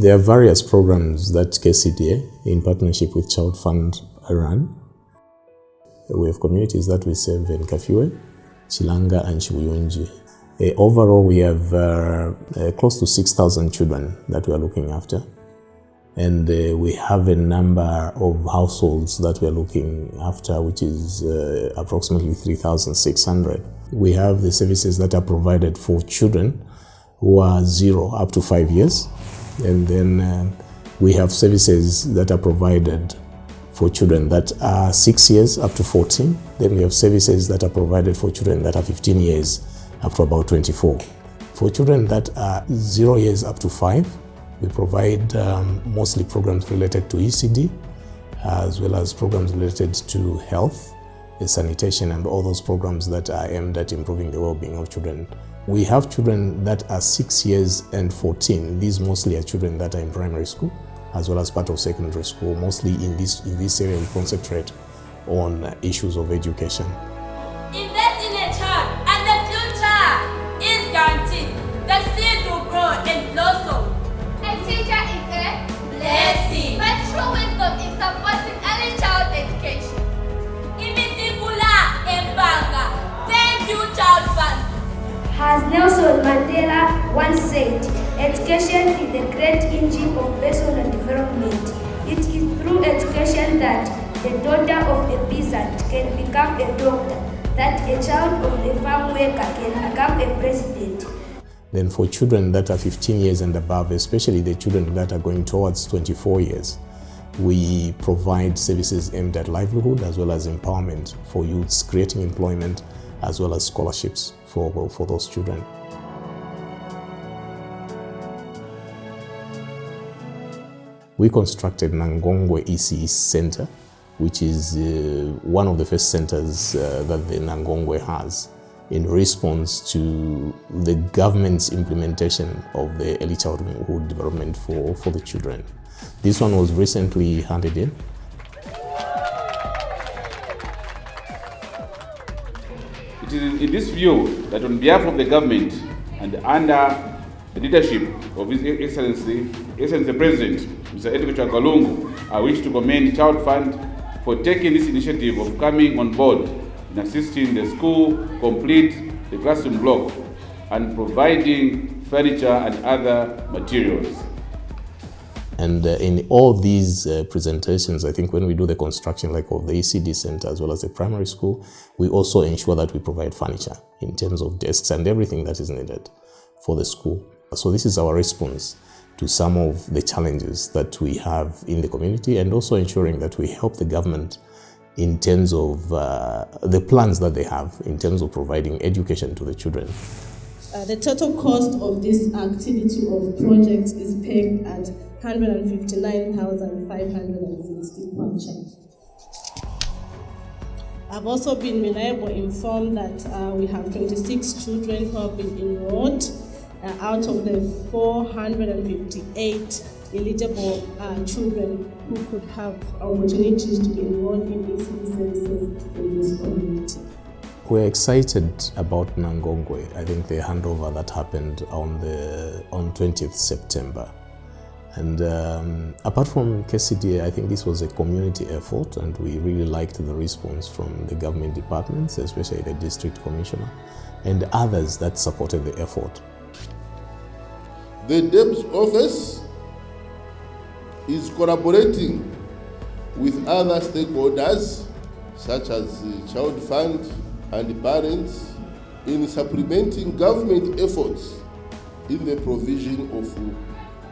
There are various programs that KCDA, in partnership with Childfund, run. We have communities that we serve in Kafiwe, Chilanga, and Chibuyunji. Overall, we have close to 6,000 children that we are looking after. And we have a number of households that we are looking after, which is approximately 3,600. We have the services that are provided for children who are 0 up to 5 years. And then we have services that are provided for children that are 6 years up to 14. Then we have services that are provided for children that are 15 years up to about 24. For children that are 0 years up to 5, we provide mostly programs related to ECD, as well as programs related to health, sanitation, and all those programs that are aimed at improving the well-being of children. We have children that are 6 years and 14. These mostly are children that are in primary school, as well as part of secondary school. Mostly in this area, we concentrate on issues of education. Invest in a child, and the future is guaranteed. The seed will grow and blossom. A teacher is a blessing. But true wisdom is supporting early child education. Imitikula Embanga. Thank you, Childfund. As Nelson Mandela once said, education is the great engine of personal development. It is through education that the daughter of a peasant can become a doctor, that a child of a farm worker can become a president. Then for children that are 15 years and above, especially the children that are going towards 24 years, we provide services aimed at livelihood as well as empowerment for youths, creating employment as well as scholarships for those children. We constructed Nangongwe ECD Center, which is one of the first centers that the Nangongwe has in response to the government's implementation of the early childhood development for the children. This one was recently handed in. It is in this view that on behalf of the government and under the leadership of His Excellency the President, Mr. Edgar Kalungu, I wish to commend Childfund for taking this initiative of coming on board in assisting the school complete the classroom block and providing furniture and other materials. And in all these presentations, I think when we do the construction like of the ECD center as well as the primary school, we also ensure that we provide furniture in terms of desks and everything that is needed for the school. So this is our response to some of the challenges that we have in the community, and also ensuring that we help the government in terms of the plans that they have in terms of providing education to the children. The total cost of this activity of project is pegged at 159,560 per child. I've also been reliably informed that we have 26 children who have been enrolled out of the 458 eligible children who could have opportunities to be enrolled in ECD services in this community. We're excited about Nangongwe. I think the handover that happened on 20th September. And apart from KCDA, I think this was a community effort, and we really liked the response from the government departments, especially the district commissioner and others that supported the effort. The DEP's office is collaborating with other stakeholders such as the Childfund and the parents in supplementing government efforts in the provision of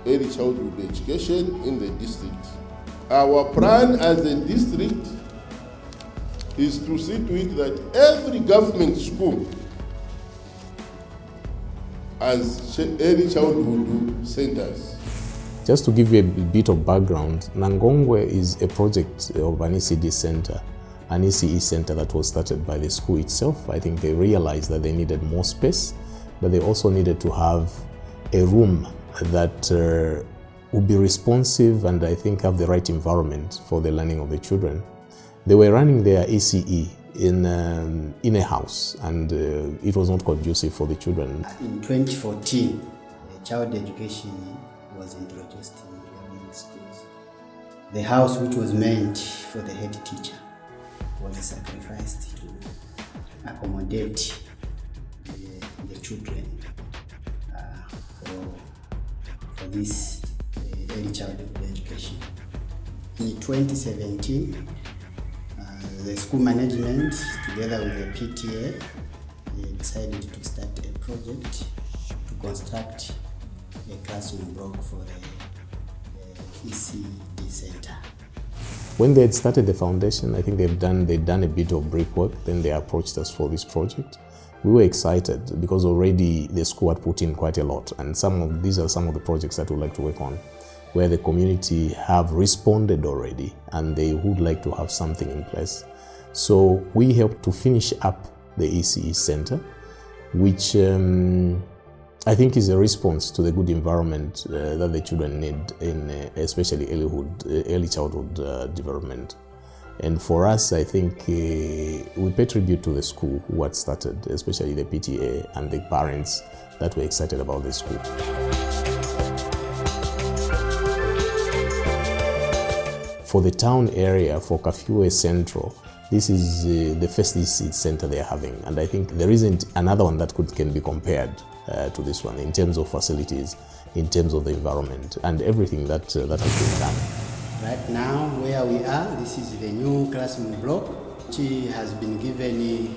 early childhood education in the district. Our plan as a district is to see to it that every government school has early childhood centers. Just to give you a bit of background, Nangongwe is a project of an ECD center, an ECE center that was started by the school itself. I think they realized that they needed more space, but they also needed to have a room that would be responsive and I think have the right environment for the learning of the children. They were running their ECE in a house, and it was not conducive for the children. In 2014, child education was introduced The house which was meant for the head teacher was sacrificed to accommodate the children for this early childhood education. In 2017, the school management, together with the PTA, decided to start a project to construct a classroom block for the ECD center. When they had started the foundation, I think they'd done a bit of brickwork, then they approached us for this project. We were excited because already the school had put in quite a lot, and these are some of the projects that we'd like to work on, where the community have responded already and they would like to have something in place. So we helped to finish up the ECE center, which I think is a response to the good environment that the children need in especially early childhood development. And for us, I think we pay tribute to the school who had started, especially the PTA and the parents that were excited about the school. For the town area, for Kafue Central, this is the first ECD center they are having, and I think there isn't another one that can be compared to this one in terms of facilities, in terms of the environment, and everything that has been done. Right now, where we are, this is the new classroom block, which has been given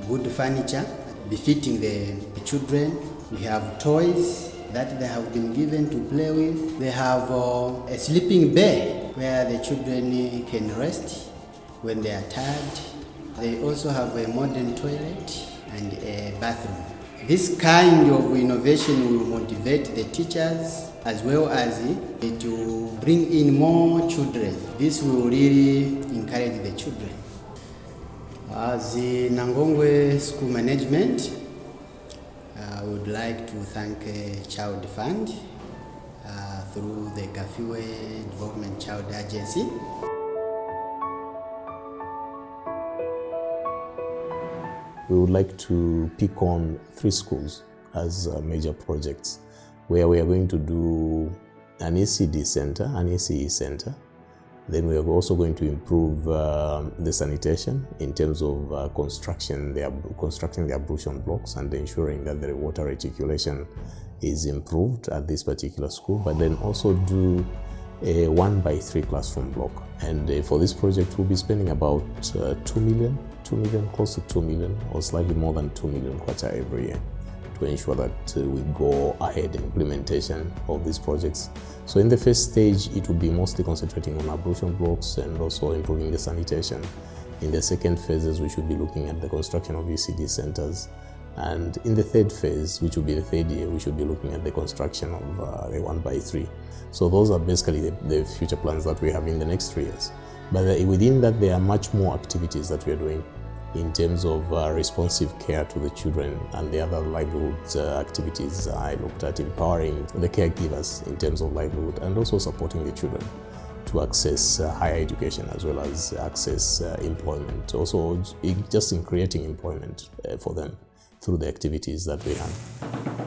good furniture befitting the children. We have toys that they have been given to play with. They have a sleeping bed where the children can rest when they are tired. They also have a modern toilet and a bathroom. This kind of innovation will motivate the teachers as well as to bring in more children. This will really encourage the children. As the Nangongwe School Management, I would like to thank Childfund through the Kafue Development Child Agency. We would like to pick on 3 schools as major projects, where we are going to do an ECD center, an ECE center. Then we are also going to improve the sanitation in terms of constructing the ablution blocks and ensuring that the water reticulation is improved at this particular school, but then also do a 1x3 classroom block. And for this project, we'll be spending about 2 million, close to 2 million, or slightly more than 2 million kwacha every year, to ensure that we go ahead in implementation of these projects. So in the first stage, it will be mostly concentrating on ablution blocks and also improving the sanitation. In the second phases, we should be looking at the construction of ECD centers. And in the third phase, which will be the third year, we should be looking at the construction of the 1x3. So those are basically the future plans that we have in the next 3 years. But within that, there are much more activities that we are doing in terms of responsive care to the children and the other livelihood activities. I looked at empowering the caregivers in terms of livelihood and also supporting the children to access higher education as well as access employment. Also, just in creating employment for them through the activities that we have.